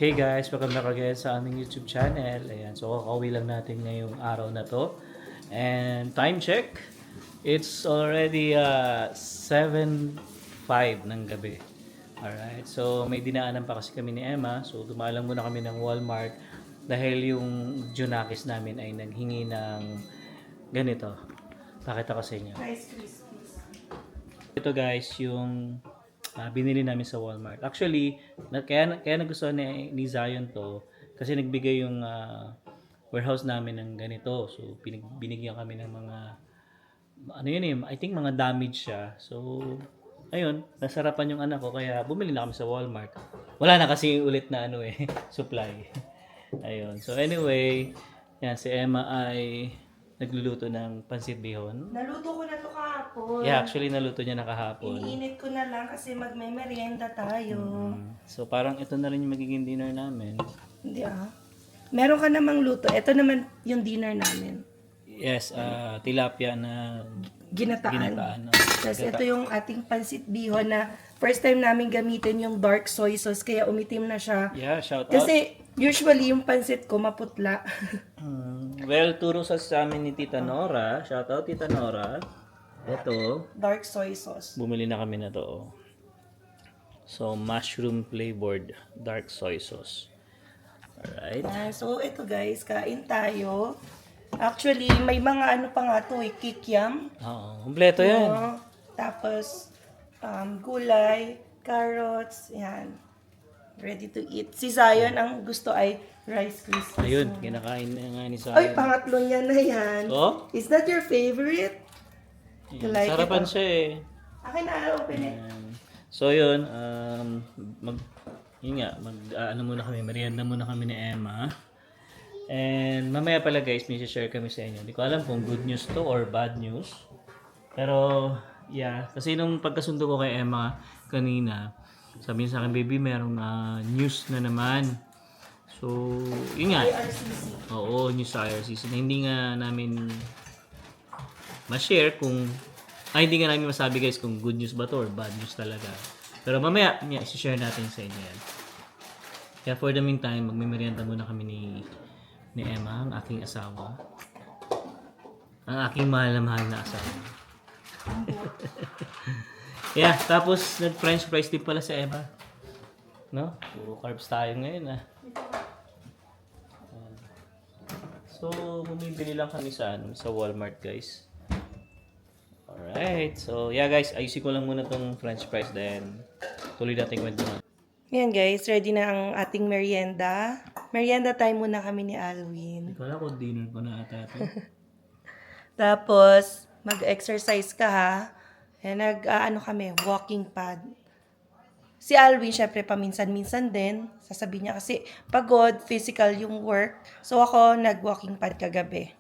Hey guys, welcome back again sa aming YouTube channel. Ayan, so kakauwi lang natin ngayong araw na to. And time check, it's already 7:05 ng gabi. Alright, so may dinaanan pa kasi kami ni Emma. So dumaan lang muna kami ng Walmart dahil yung Junakis namin ay naghingi ng ganito. Pakita ko sa inyo. Rice Krispies. Ito guys, yung binili namin sa Walmart. Actually, kaya nagustuhan ni Zion to kasi nagbigay yung warehouse namin ng ganito. So, binigyan kami ng mga, ano yun eh, I think mga damage siya. So, ayun, nasarapan yung anak ko kaya bumili na kami sa Walmart. Wala na kasi ulit na ano eh, supply. Ayun. So, anyway, yan, si Emma ay nagluluto ng pansit bihon. Naluto ko na to kahapon. Yeah, actually naluto niya na kahapon. Iniinit ko na lang kasi magme-merienda tayo. So parang ito na rin yung magiging dinner namin. Hindi Meron ka namang luto. Ito naman yung dinner namin. Yes, tilapia na Ginataan. no? Tapos ito yung ating pansit bihon na first time namin gamitin yung dark soy sauce kaya umitim na siya. Yeah, shout out. Kasi usually yung pansit ko maputla. Well, turo sa amin ni Tita Nora. Shout out Tita Nora. Ito, Dark soy sauce. bumili na kami na to. So, mushroom flavored dark soy sauce. Alright. So ito guys, kain tayo. Actually, may mga ano pa nga to eh, kikiam. Oo, kumpleto yan. Oo. Tapos, gulay, carrots, yan. Ready to eat. Si Zion, ang gusto ay Rice Krispies. Ayun, kinakain na nga ni Ay, Zion. pangatlo niya na yan. Oh? Is that your favorite? You like Sarapan it? siya eh. Akin na, open it. So yun, yun nga, ano muna kami, merienda muna kami ni Emma. And mamaya pala guys, may share kami sa inyo. Hindi ko alam kung good news to or bad news. Pero yeah, kasi nung pagkasundo ko kay Emma kanina, sabi niya sa akin, baby, merong news na naman. So, yun nga. IRCC. Oo, news sa IRCC na hindi nga namin ma-share kung hindi nga namin masabi guys kung good news ba to or bad news talaga. Pero mamaya, i-share natin sa inyo yan. Kaya for the meantime, magmimerienda muna kami ni Emma, ang aking asawa. Ang aking mahal na asawa. Yeah, tapos nag-french fries din pala si Emma. No? Puro carbs tayo ngayon So, bumibili lang kami sa Walmart guys. Alright, so yeah guys, ayusin ko lang muna tong french fries then tuloy natin kwento na. Yan guys, ready na ang ating merienda. Merienda time muna kami ni Hindi Alwin. ko alam kung dinner ko na ata ito. Tapos, mag-exercise ka ha. Yan, kami, walking pad. Si Alwin, syempre, paminsan-minsan din. Sasabihin niya kasi pagod, physical yung work. So ako, nag-walking pad kagabi.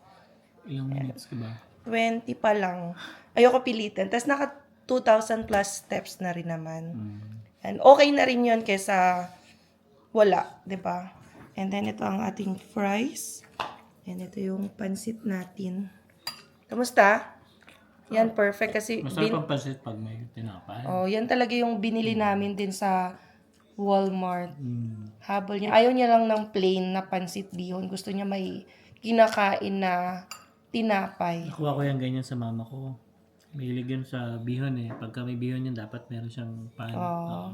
Ilang minutes ka ba? 20 pa lang. Ayoko pilitin. Tapos naka 2,000 plus steps na rin naman. And okay na rin yun kesa wala, di ba? And then ito ang ating fries. And ito yung pansit natin. Kamusta? Yan, perfect kasi Masarap ang pansit pag may tinapay. yan talaga yung binili namin din sa Walmart. Habol niya. Ayaw niya lang ng plain na pansit bihon. Gusto niya may kinakain na tinapay. Nakuha ko yan ganyan sa mama ko. Mahilig yun sa bihon eh. Pagka may bihon yun, dapat meron siyang pan. Oo.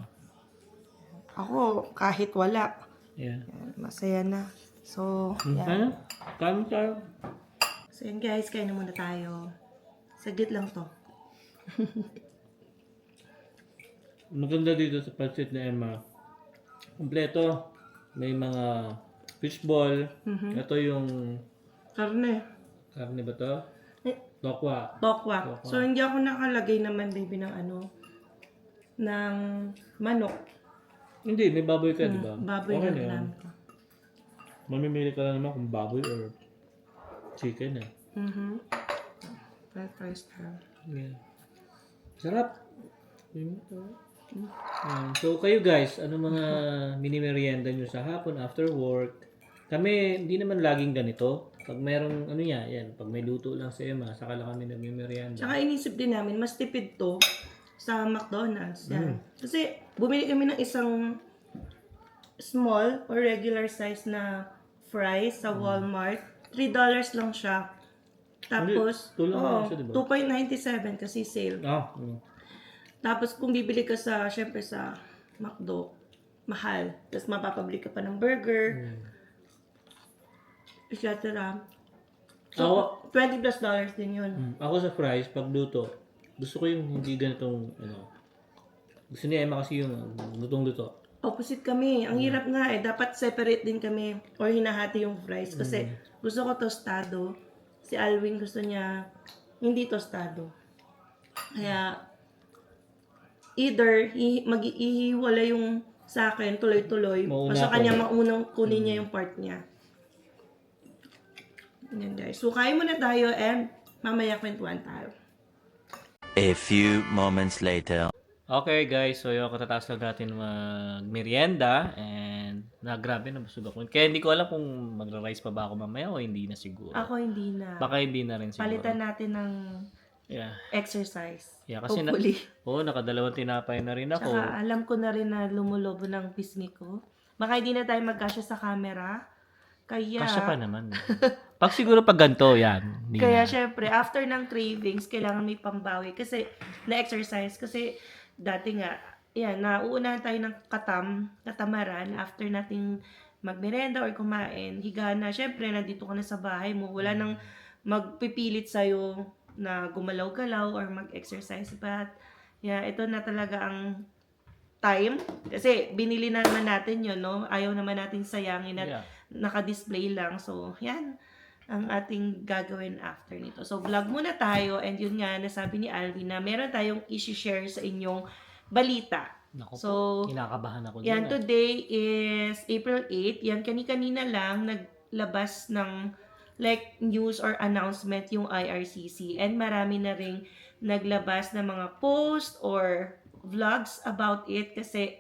Ako, kahit wala. Yeah. Masaya na. So, yan. Ano? Kain tayo. So, yan guys, kain na muna tayo. Saglit lang to. Maganda dito sa pansit na Emma. Kompleto. May mga fishball. Ito yung Karne. karne ba to? Tokwa. Tokwa. So, hindi ako nakalagay naman, baby, ng ng manok. Hindi, may baboy ka, di ba? Baboy Okay na na yun. ginamit ko. Mamimili ka lang naman kung baboy or chicken eh. Fried rice tayo. Yeah. Sarap. So kayo guys, ano mga mini-merienda nyo sa hapon after work? Kami, hindi naman laging ganito. Pag merong, yan, pag may luto lang sa Emma, saka lang kami nagmimerienda. Tsaka inisip din namin, mas tipid to sa McDonald's. Yan. Kasi bumili kami ng isang small or regular size na fries sa Walmart, $3 lang siya. Tapos, Hindi, 2 lang naman siya, di ba? 2.97 kasi sale. Tapos, kung bibili ka syempre sa McDo, mahal. Tapos, mapapabili ka pa ng burger, etc. So, $20+ din yun. Ako sa fries, pag luto, gusto ko yung hindi ganitong, gusto ni Emma kasi yung lutong-luto. Opposite kami. Ang hirap nga eh. Dapat separate din kami or hinahati yung fries. Kasi gusto ko tostado. Si Alwin gusto niya hindi tostado. Kaya either ihiwala yung sa akin tuloy-tuloy o Mauna sa ako. kanya maunang kunin niya yung part niya. Yan guys. So kain muna tayo and mamaya kwentuhan tayo. A few moments later. Okay guys, so yung katatapos lang natin mag-merienda and grabe na busog ako. Kaya hindi ko alam kung magra-rice pa ba ako mamaya o hindi na siguro. Ako hindi na. Baka hindi na rin siguro. Palitan natin ng Yeah. exercise. Yeah, kasi Hopefully. nakadalawang tinapay na rin ako. Tsaka alam ko na rin na lumulobo ng pisngi ko. Baka hindi na tayo magkasya sa camera. Kaya, Kasya pa naman. Pag siguro pag ganito, yan. Hindi kaya na. syempre, after ng cravings, kailangan may pambawi. Kasi, na-exercise. Kasi, dati nga, yan, nauunahan tayo ng katamaran after nating magmerenda or kumain. Higa na, syempre, nandito ka na sa bahay mo. Wala nang magpipilit sa'yo na gumalaw-galaw or mag-exercise. But, yeah, ito na talaga ang time. Kasi, binili na naman natin yun, no? Ayaw naman natin sayangin at Yeah. naka-display lang. So, yan ang ating gagawin after nito. So, vlog muna tayo. And yun nga, nasabi ni Alvin na meron tayong i-share sa inyong balita. Naku So, po, kinakabahan ako yan, dyan. today is April 8. Yan, kani-kanina lang naglabas ng like news or announcement yung IRCC. And marami na ring naglabas ng mga post or vlogs about it kasi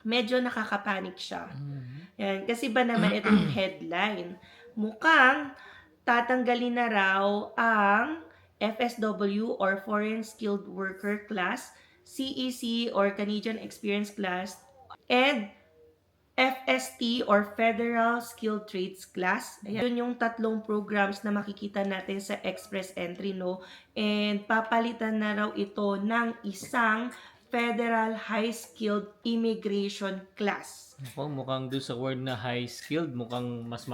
medyo nakakapanik siya. Yan, kasi ba naman ito yung headline. Mukhang tatanggalin na raw ang FSW or Foreign Skilled Worker Class, CEC or Canadian Experience Class, and FST or Federal Skilled Trades Class. Ayan, yun yung tatlong programs na makikita natin sa Express Entry, no? And papalitan na raw ito ng isang Federal High Skilled Immigration Class. Ako, mukhang doon sa word na high skilled, mukhang mas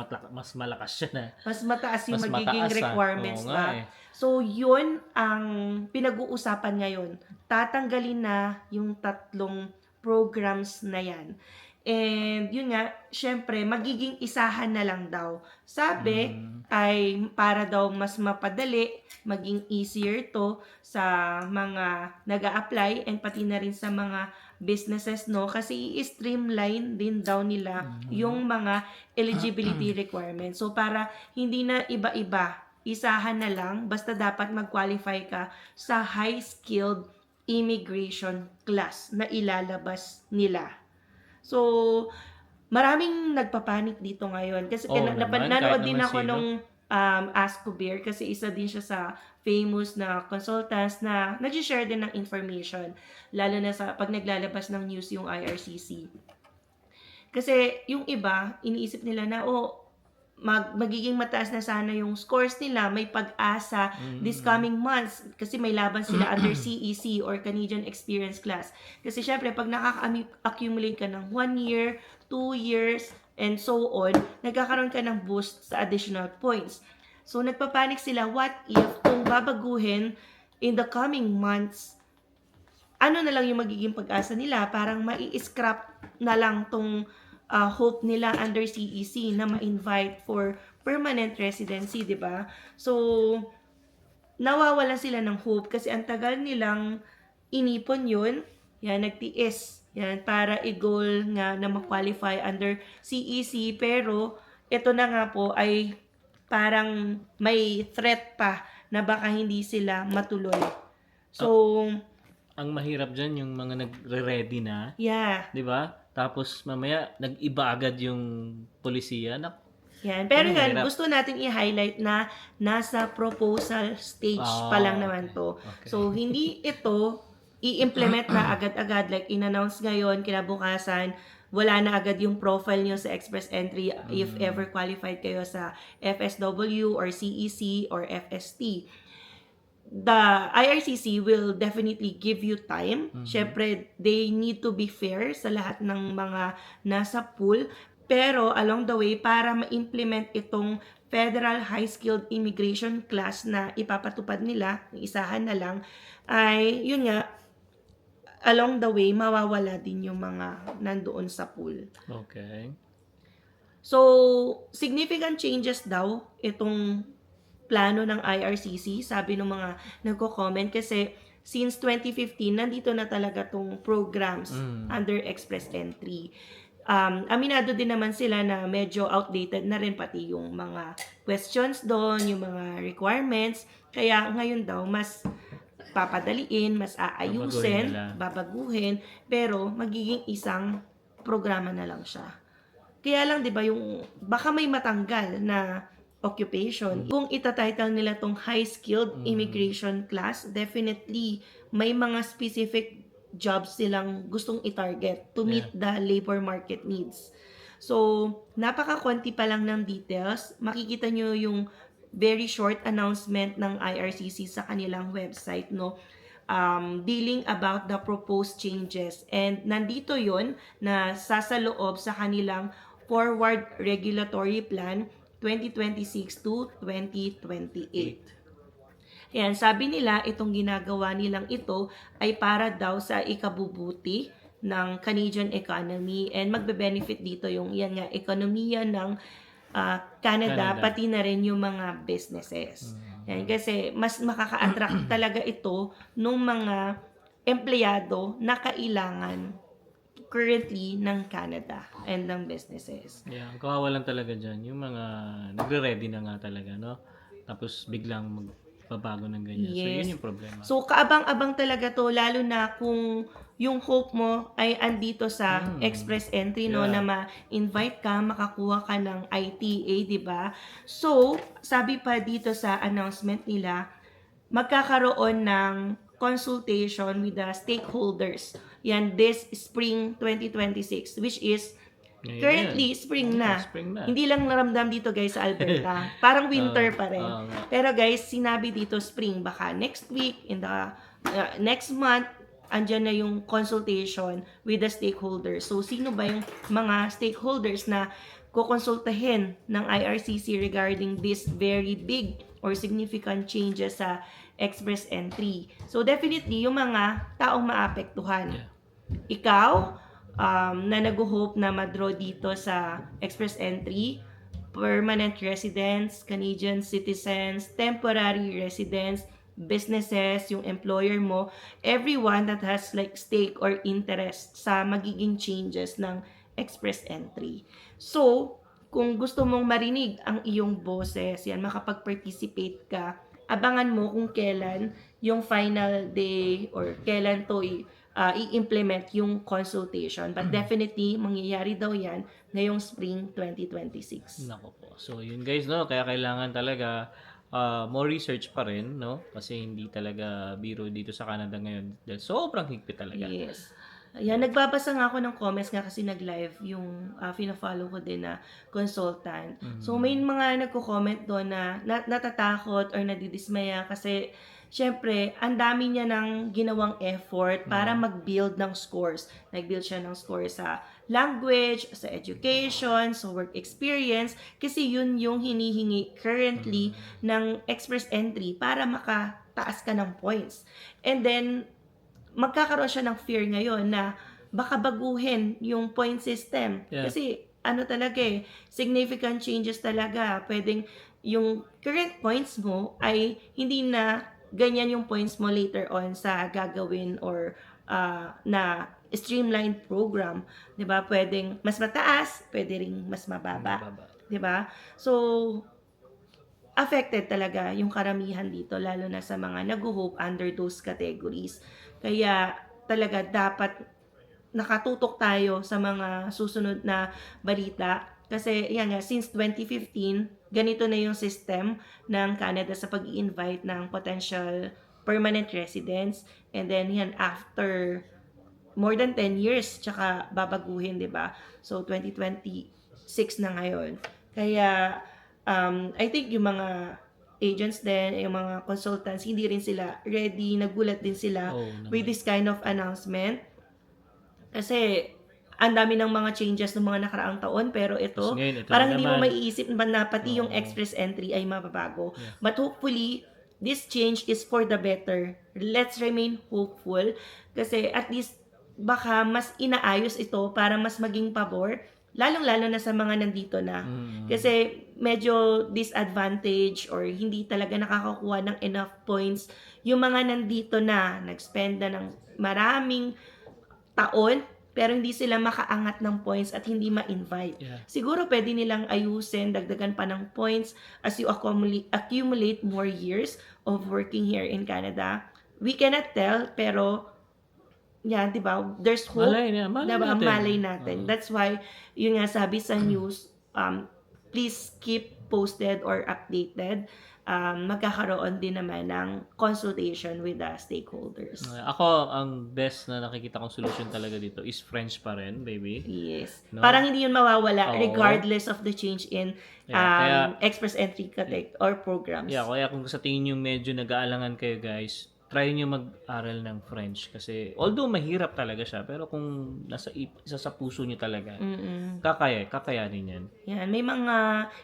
malakas siya na. Mas mataas yung Mas magiging mataas, requirements Oo nga na. eh. So, yun ang pinag-uusapan ngayon. Tatanggalin na yung tatlong programs na yan. And yun nga, syempre, magiging isahan na lang daw. Sabi ay para daw mas mapadali, maging easier to sa mga nag-a-apply and pati na rin sa mga businesses, no? Kasi i-streamline din daw nila yung mga eligibility requirements. So, para hindi na iba-iba, isahan na lang, basta dapat mag-qualify ka sa high-skilled immigration class na ilalabas nila. So, maraming nagpapanik dito ngayon. Kasi Oo naman, nanood kahit din naman ako sino. nung Ask Bear kasi isa din siya sa famous na consultants na nag-share din ng information. Lalo na sa pag naglalabas ng news yung IRCC. Kasi yung iba, iniisip nila na, magiging mataas na sana yung scores nila, may pag-asa this coming months kasi may laban sila under CEC or Canadian Experience Class. Kasi syempre, pag nakaka-accumulate ka ng 1 year, 2 years, and so on, nagkakaroon ka ng boost sa additional points. So, nagpapanik sila, what if kung babaguhin in the coming months, ano na lang yung magiging pag-asa nila? Parang mai-scrap na lang tong hope nila under CEC na ma-invite for permanent residency, di ba? So, nawawalan sila ng hope kasi ang tagal nilang inipon yun. Yan, nagtiis. Yan, para i-goal nga na ma-qualify under CEC. Pero, ito na nga po ay parang may threat pa na baka hindi sila matuloy. So, Ang mahirap dyan yung mga nagre-ready na, yeah. di ba? Tapos mamaya nag-iba agad yung polisiya. Yan. Pero Ano, yan, mahirap. gusto nating i-highlight na nasa proposal stage pa lang naman to. Okay. So, hindi ito i-implement na agad-agad. Like, in-announce ngayon, kinabukasan, wala na agad yung profile nyo sa Express Entry if ever qualified kayo sa FSW or CEC or FST. The IRCC will definitely give you time. Syempre, they need to be fair sa lahat ng mga nasa pool. Pero along the way, para ma-implement itong Federal High Skilled Immigration Class na ipapatupad nila, isahan na lang, ay yun nga, along the way, mawawala din yung mga nandoon sa pool. Okay. So, significant changes daw itong plano ng IRCC, sabi ng mga nagko-comment, kasi since 2015, nandito na talaga tong programs under Express Entry. Aminado din naman sila na medyo outdated na rin pati yung mga questions doon, yung mga requirements. Kaya ngayon daw, mas papadaliin, mas aayusin, babaguhin, pero magiging isang programa na lang siya. Kaya lang, di ba, yung baka may matanggal na occupation. Kung itatitle nila tong high-skilled immigration class, definitely may mga specific jobs silang gustong i-target to meet the labor market needs. So, napaka-konti pa lang ng details. Makikita nyo yung very short announcement ng IRCC sa kanilang website, no? Dealing about the proposed changes. And nandito yon na sasaloob sa kanilang Forward Regulatory Plan 2026 to 2028. Ayan, sabi nila, itong ginagawa nilang ito ay para daw sa ikabubuti ng Canadian economy, and magbe-benefit dito yung yan nga, ekonomiya ng Canada, pati na rin yung mga businesses. Yan, kasi mas makaka-attract talaga ito ng mga empleyado na kailangan currently ng Canada and ng businesses. Yeah, kawawa lang talaga dyan. Yung mga nagre-ready na nga talaga, no? Tapos biglang magbabago ng ganyan. So, Yes. yun yung problema. So, kaabang-abang talaga to, lalo na kung yung hope mo ay andito sa Express Entry, no, na ma-invite ka, makakuha ka ng ITA, di ba? So, sabi pa dito sa announcement nila, magkakaroon ng consultation with the stakeholders. Yan, this spring 2026, which is currently spring na. Spring na. Hindi lang naramdam dito guys sa Alberta. Parang winter pa rin. Pero guys, sinabi dito spring. Baka next week, in the next month, andyan na yung consultation with the stakeholders. So, sino ba yung mga stakeholders na kukonsultahin ng IRCC regarding this very big or significant changes sa Express Entry? So, definitely, yung mga taong maapektuhan. Ikaw, na nag-hope na madraw dito sa Express Entry, permanent residents, Canadian citizens, temporary residents, businesses, yung employer mo, everyone that has like stake or interest sa magiging changes ng Express Entry. So, kung gusto mong marinig ang iyong boses, yan, makapag-participate ka, abangan mo kung kailan yung final day or kailan to i-implement yung consultation. But definitely, mangyayari daw yan ngayong spring 2026. Nako po. So, yun guys, no? Kaya kailangan talaga more research pa rin, no? Kasi hindi talaga biro dito sa Canada ngayon. Dahil sobrang higpit talaga. Yes. Ayan, nagbabasa nga ako ng comments nga kasi nag-live yung fina-follow ko din na consultant. So, may mga nagko-comment doon na natatakot or nadidismaya kasi syempre, ang dami niya ng ginawang effort para mag-build ng scores. Nag-build siya ng scores sa language, sa education, sa work experience, kasi yun yung hinihingi currently ng Express Entry para makataas ka ng points. And then, magkakaroon siya ng fear ngayon na baka baguhin yung point system. Yeah. Kasi ano talaga significant changes talaga. Pwedeng yung current points mo ay hindi na ganyan yung points mo later on sa gagawin or na streamlined program. 'Di ba? Pwedeng mas mataas, pwede ring mas mababa. 'Di ba? So, affected talaga yung karamihan dito, lalo na sa mga nag-hope under those categories. Kaya talaga dapat nakatutok tayo sa mga susunod na balita. Kasi yan nga, since 2015, ganito na yung system ng Canada sa pag-i-invite ng potential permanent residents. And then yan, after more than 10 years, tsaka babaguhin, di ba? So, 2026 na ngayon. Kaya, I think yung mga agents din, yung mga consultants, hindi rin sila ready, nagulat din sila with this kind of announcement. Kasi, ang dami ng mga changes ng mga nakaraang taon, pero ito, Tapos ngayon, ito parang na hindi mo naman. maiisip na pati yung express entry ay mababago. But hopefully, this change is for the better. Let's remain hopeful kasi at least baka mas inaayos ito para mas maging pabor, lalong-lalo na sa mga nandito na. Kasi medyo disadvantage or hindi talaga nakakakuha ng enough points yung mga nandito na, nag-spend na ng maraming taon pero hindi sila makaangat ng points at hindi ma-invite. Siguro pwede nilang ayusin, dagdagan pa ng points as you accumulate more years of working here in Canada. We cannot tell, pero yan, di ba? There's hope. Malay Diba? natin. Malay natin. That's why, yun nga sabi sa news, please keep posted or updated. Magkakaroon din naman ng consultation with the stakeholders. Ako, ang best na nakikita kong solution talaga dito is French pa rin, baby. Yes. No? Parang hindi yun mawawala Oo. regardless of the change in Kaya- express entry or programs. Yeah, kaya kung sa tingin nyo medyo nag-aalangan kayo guys, try nyo mag-aral ng French. Kasi although mahirap talaga siya, pero kung isa sa puso nyo talaga, kakayanin yan. Yan, may mga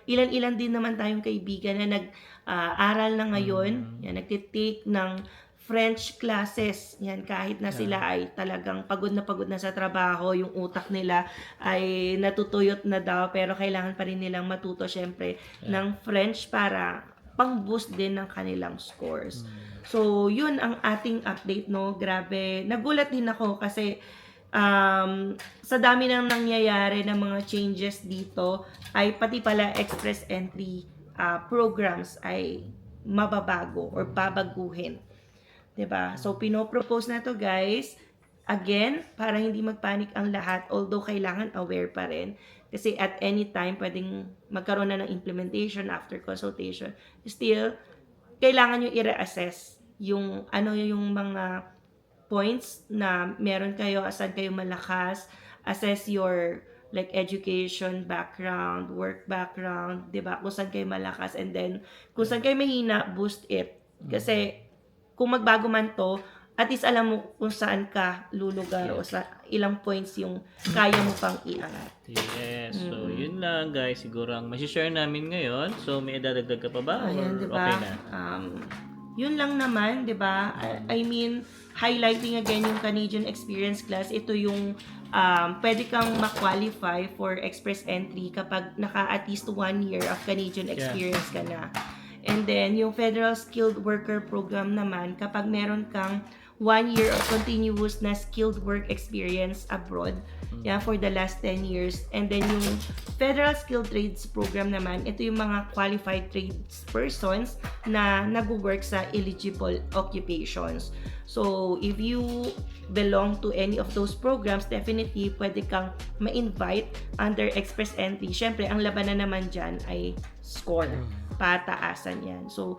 ilan-ilan din naman tayong kaibigan na nag-aral na ngayon, yan, nagtitake ng French classes. Yan, kahit na sila ay talagang pagod na sa trabaho, yung utak nila ay natutuyot na daw, pero kailangan pa rin nilang matuto syempre ng French para pang-boost din ng kanilang scores. So, yun ang ating update, no? Grabe. Nagulat din ako kasi sa dami nang nangyayari ng mga changes dito, ay pati pala express entry programs ay mababago or babaguhin. 'Di ba? So, pinopropose na to guys. Again, para hindi magpanik ang lahat, although kailangan aware pa rin. Kasi at any time, pwedeng magkaroon na ng implementation after consultation. Still, kailangan nyo i-reassess yung ano yung mga points na meron kayo, asan kayo malakas, assess your like education background, work background, 'di ba? Kung saan kayo malakas, and then kung saan kayo mahina, boost it. Kasi kung magbago man to, at least alam mo kung saan ka lulugar o sa ilang points yung kaya mo pang iangat. Yes. So, yun lang guys. Siguro ang masishare namin ngayon. So, may idadagdag ka pa ba? Ayan, Or 'di ba? okay na? Yun lang naman, 'di ba? I mean, highlighting again yung Canadian Experience Class. Ito yung pwede kang ma-qualify for express entry kapag naka at least 1 year of Canadian experience ka na. And then, yung Federal Skilled Worker Program naman, kapag meron kang 1 year of continuous na skilled work experience abroad, for the last 10 years. And then yung Federal Skilled Trades Program naman, ito yung mga qualified trades persons na nag-work sa eligible occupations. So, if you belong to any of those programs, definitely pwede kang ma-invite under express entry. Syempre, ang labanan naman dyan ay score. Pataasan yan. So,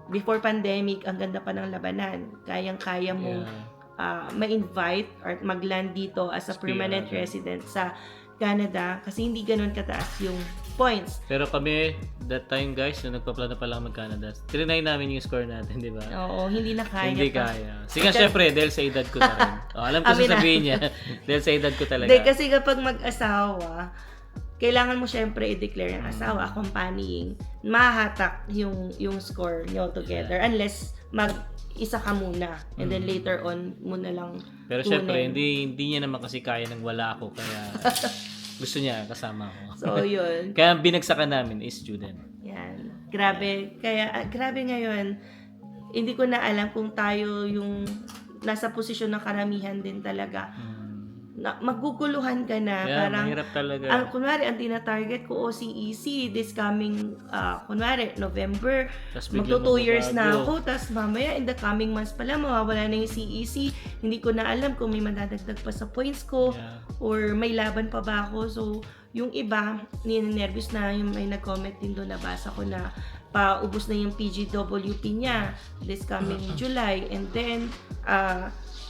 before pandemic, ang ganda pa ng labanan. Kayang-kaya mo ma-invite or mag-land dito as a permanent resident sa Canada kasi hindi ganun kataas yung points. Pero kami, that time guys, na nagpaplano pa lang mag-Canada, trinay namin yung score natin, di ba? Oo, hindi na kaya. Hindi pa. kaya. Sige, syempre, dahil sa edad ko na rin. Alam ko sasabihin niya, dahil sa edad ko talaga. Hindi, kasi kapag mag-asawa, kailangan mo syempre i-declare yung asawa, accompanying, mahahatak yung score nyo together unless mag-isa ka muna and then later on mo na lang Pero kunin. syempre, hindi niya naman kasi kaya nang wala ako, kaya gusto niya kasama ako. So, yun. Kaya ang binagsakan namin is student. Yan. Grabe. Kaya, grabe ngayon, hindi ko na alam kung tayo yung nasa posisyon ng karamihan din talaga. Na, maguguluhan ka na. Yeah, parang, mahirap talaga. Kunwari, ang tina-target ko, OCEC, this coming, kunwari, November, Tas magto biglang 2 years na magbabago. ako, tapos mamaya, in the coming months pala, mawawala na yung CEC. Hindi ko na alam kung may madadagdag pa sa points ko, or may laban pa ba ako. So, yung iba, ninenervous na, yung may nag-comment din doon, nabasa ko na, paubos na yung PGWP niya this coming July. And then,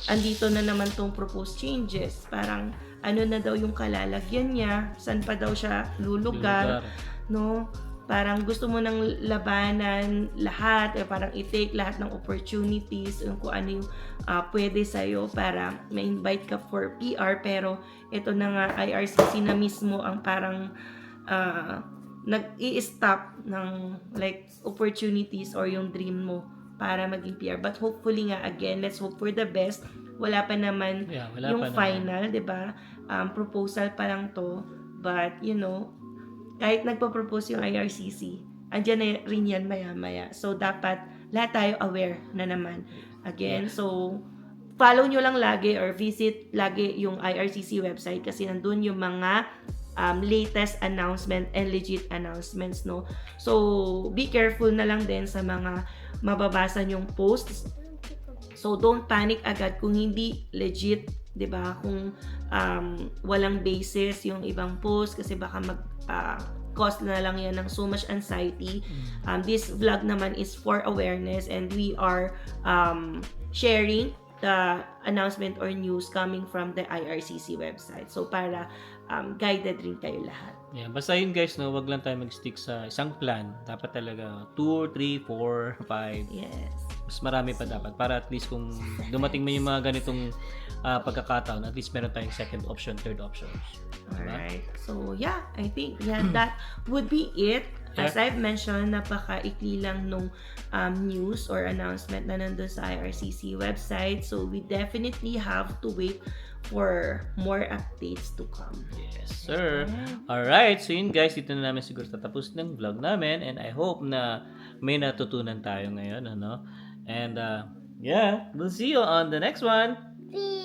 andito na naman tong proposed changes. Parang ano na daw yung kalalagyan niya, saan pa daw siya lulugar, no? Parang gusto mo nang labanan lahat, parang i-take lahat ng opportunities, kung ano yung pwede sa'yo para ma-invite ka for PR, pero ito na nga, IRCC na mismo ang parang nag-i-stop ng like opportunities or yung dream mo para maging PR. But hopefully nga, again, let's hope for the best. Wala pa naman yung final, 'di ba? Proposal pa lang to. But, kahit nagpo-propose yung IRCC, andyan na rin yan maya-maya. So, dapat lahat tayo aware na naman. Again, so, follow nyo lang lagi or visit lagi yung IRCC website kasi nandun yung mga latest announcement and legit announcements, no? So, be careful na lang din sa mga mababasa nyong posts. So, don't panic agad kung hindi legit, 'di ba? Kung walang basis yung ibang post kasi baka cause na lang yan ng so much anxiety. This vlog naman is for awareness and we are sharing the announcement or news coming from the IRCC website. So, para guided rin kayo lahat. Yeah, basta yun guys, no, wag lang tayo mag-stick sa isang plan. Dapat talaga 2, 3, 4, 5. Yes. Mas marami pa dapat para at least kung dumating man yung mga ganitong pagkakataon, at least meron tayong second option, third options. Alright. So, yeah, I think that would be it. As I've mentioned, napaka-ikli lang nung news or announcement na nandun sa IRCC website. So, we definitely have to wait for more updates to come. Yes, sir. Alright, so yun guys, dito na namin siguro tatapos ng vlog namin and I hope na may natutunan tayo ngayon, ano? And yeah, we'll see you on the next one. See